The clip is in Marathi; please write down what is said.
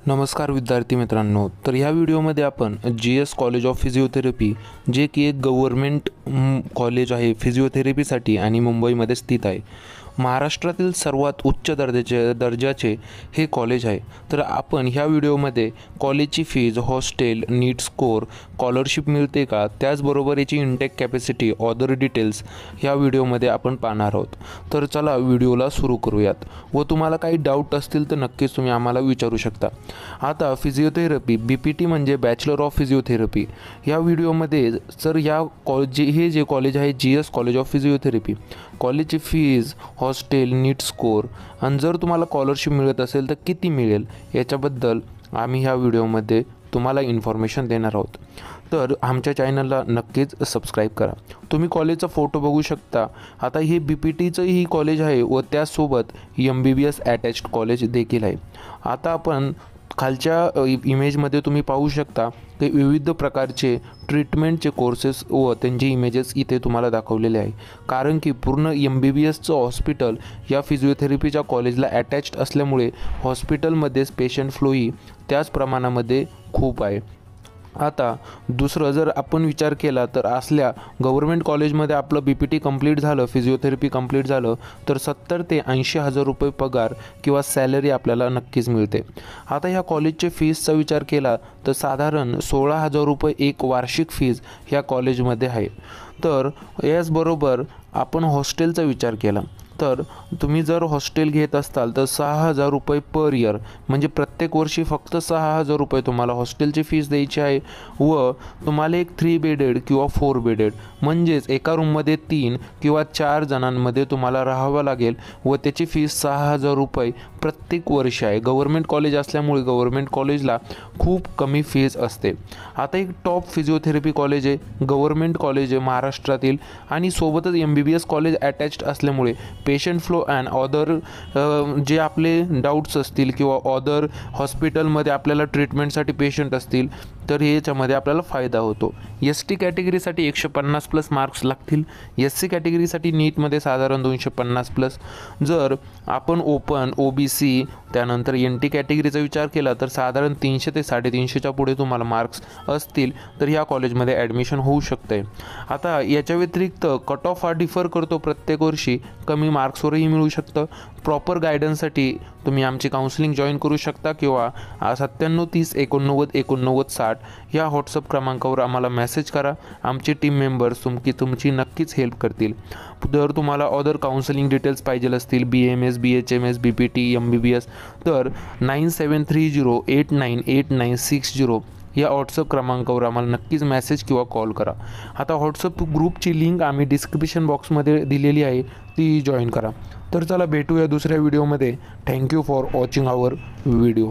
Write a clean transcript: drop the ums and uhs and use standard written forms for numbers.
नमस्कार विद्यार्थी मित्रांनो, तर ह्या व्हिडिओमध्ये आपण GS कॉलेज ऑफ फिजिओथेरपी जे की एक गव्हर्नमेंट कॉलेज आहे फिजिओथेरपीसाठी आणि मुंबईमध्ये स्थित आहे। महाराष्ट्रातील सर्वात उच्च दर्जाचे हे कॉलेज आहे। तर आपण ह्या व्हिडिओमध्ये कॉलेजची फीज, हॉस्टेल, नीट स्कोर, स्कॉलरशिप मिळते का, त्याचबरोबर याची इंटेक कॅपॅसिटी, अदर डिटेल्स ह्या व्हिडिओमध्ये आपण पाहणार आहोत। तर चला व्हिडिओला सुरू करूयात व तुम्हाला काही डाऊट असतील तर नक्कीच तुम्ही आम्हाला विचारू शकता। आता फिजिओथेरपी BPT म्हणजे बॅचलर ऑफ फिजिओथेरपी ह्या व्हिडिओमध्ये सर या हे जे कॉलेज आहे GS कॉलेज ऑफ फिजिओथेरपी, कॉलेजची फीज, हॉस्टेल, नीट स्कोर आणि जर तुम्हाला स्कॉलरशिप मिळत असेल तर किती मिळेल याच्याबद्दल आम्ही ह्या व्हिडिओमध्ये तुम्हाला इन्फॉर्मेशन देणार आहोत। तर आमच्या चॅनलला नक्कीच सबस्क्राईब करा। तुम्ही कॉलेजचा फोटो बघू शकता। आता हे BPTचं ही कॉलेज आहे व त्यासोबत MBBS अटॅच्ड कॉलेज देखील आहे। आता आपण खालच्या इमेजमध्ये तुम्ही पाहू शकता की विविध प्रकारचे ट्रीटमेंटचे कोर्सेस व त्यांचे इमेजेस इथे तुम्हाला दाखवलेले आहे, कारण की पूर्ण MBBSचं हॉस्पिटल या फिजिओथेरपीच्या कॉलेजला अटॅच्ड असल्यामुळे हॉस्पिटलमध्येच पेशंट फ्लोही त्याच प्रमाणामध्ये खूप आहे। आता दुसरं जर आपण विचार केला तर असल्या गव्हर्नमेंट कॉलेजमध्ये आपलं BPT कंप्लीट झालं, फिजिओथेरपी कंप्लीट झालं तर 70 ते 80 हजार रुपये पगार किंवा सॅलरी आपल्याला नक्कीच मिळते। आता ह्या कॉलेजचे फीजचा विचार केला तर साधारण 16,000 रुपये एक वार्षिक फीज ह्या कॉलेजमध्ये आहे। तर याचबरोबर आपण हॉस्टेलचा विचार केला तर तुम्ही जर हॉस्टेल घेत असताल तर 6,000 रुपये पर इयर, म्हणजे प्रत्येक वर्षी फक्त 6,000 रुपये तुम्हाला हॉस्टेलची फीस द्यायची आहे व तुम्हाला एक 3 बेडेड किंवा 4 बेडेड म्हणजेच एका रूममध्ये 3 किंवा 4 जणांमध्ये तुम्हाला राहावं लागेल व त्याची फीस 6,000 रुपये प्रत्येक वर्ष आहे। गव्हर्नमेंट कॉलेज असल्यामुळे गव्हर्नमेंट कॉलेजला खूप कमी फीज असते। आता एक टॉप फिजिओथेरपी कॉलेज आहे, गव्हर्नमेंट कॉलेज आहे महाराष्ट्रातील आणि सोबतच MBBS कॉलेज अटॅच्ड असल्यामुळे पेशंट फ्लो अँड अदर जे आपले डाऊट्स असतील किंवा अदर हॉस्पिटलमध्ये आपल्याला ट्रीटमेंटसाठी पेशंट असतील तर याच्यामध्ये आपल्याला फायदा होतो। ST कॅटेगरीसाठी 150+ मार्क्स लागतील, SC कॅटेगरीसाठी नीटमध्ये साधारण 250+। जर आपण ओपन, OBC त्यानंतर NT कॅटेगरीचा विचार केला तर साधारण 300 ते 350च्या पुढे तुम्हाला मार्क्स असतील तर ह्या कॉलेजमध्ये ॲडमिशन होऊ शकते। आता याच्या व्यतिरिक्त कट ऑफ हा डिफर करतो, प्रत्येक वर्षी कमी मार्क्सवरही मिळू शकतं। प्रॉपर गायडन्ससाठी तुम्ही आमची काउन्सिलिंग जॉईन करू शकता किंवा 97 30 89 89 60 या व्हॉट्सअप क्रमांकावर आम्हाला मेसेज करा। आमचे टीम मेंबर्स तुमची नक्कीच हेल्प करतील। जर तुम्हाला अदर काउन्सिलिंग डिटेल्स पाहिजे असतील, BAMS, BHMS, BPT, MBBS तर 9730898960 या व्हॉट्सअप क्रमांकावर आम्हाला नक्कीच मेसेज किंवा कॉल करा। आता व्हॉट्सअप ग्रुपची लिंक आम्ही डिस्क्रिप्शन बॉक्समध्ये दिलेली आहे, ती जॉईन करा। तर चला भेटूया दुसऱ्या व्हिडिओमध्ये। Thank you for watching our video.